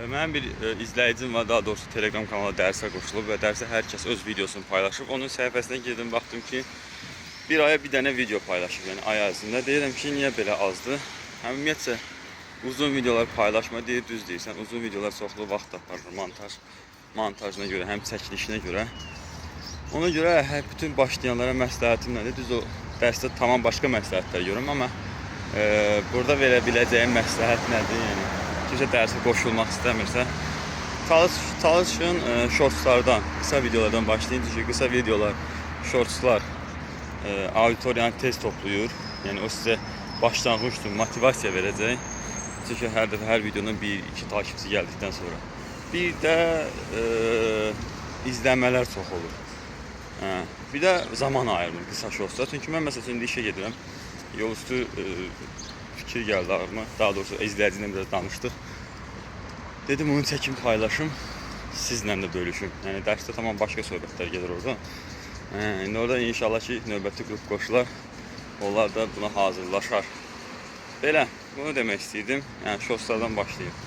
Mənim bir izləyicim var, daha doğrusu Telegram kanalına dərsə qoşulub və dərsə hər kəs öz videosunu paylaşıb. Onun səhifəsinə girdim, baxdım ki, bir aya bir dənə video paylaşıb, yəni ay ərzində. Deyirəm ki, niyə belə azdır? Ümumiyyətcə, uzun videolar paylaşma deyir, düz deyirsən. Uzun videolar çoxlu vaxt aparır, montajına görə, həm çəkilişinə görə. Ona görə bütün başlayanlara məsləhətim nədir? Düz o dərsdə tamam başqa məsləhətlər görürüm, amma burada verə biləcəyim məsləhət nədir? Yəni, kimsə dərsə qoşulmaq istəmirsə, çalışın shortslardan, qısa videolardan başlayın. Çünki qısa videolar, shortslar auditoriyanı tez toplayır. Yəni o sizə başlanğıc üçün motivasiya verəcək. Çünki hər dəfə hər videonun 1-2 takipçi gəldikdən sonra. Bir də izləmələr çox olur. Bir də zaman ayırdım qısa shortslar. Çünki mən məsələn indi işə gedirəm. Yol üstü fikir gəldi ağlıma. Daha doğrusu izləyicimlə biraz danışdıq. Dedim onu çəkim, paylaşım, sizlə də bölüşüm. Yəni dərsdə tamam başqa söhbətlər gedir orada. İndi orada inşallah ki, növbəti qrup qoşular. Onlar da buna hazırlaşar. Belə, bunu demək istəyirdim. Yəni shortslardan başlayayım.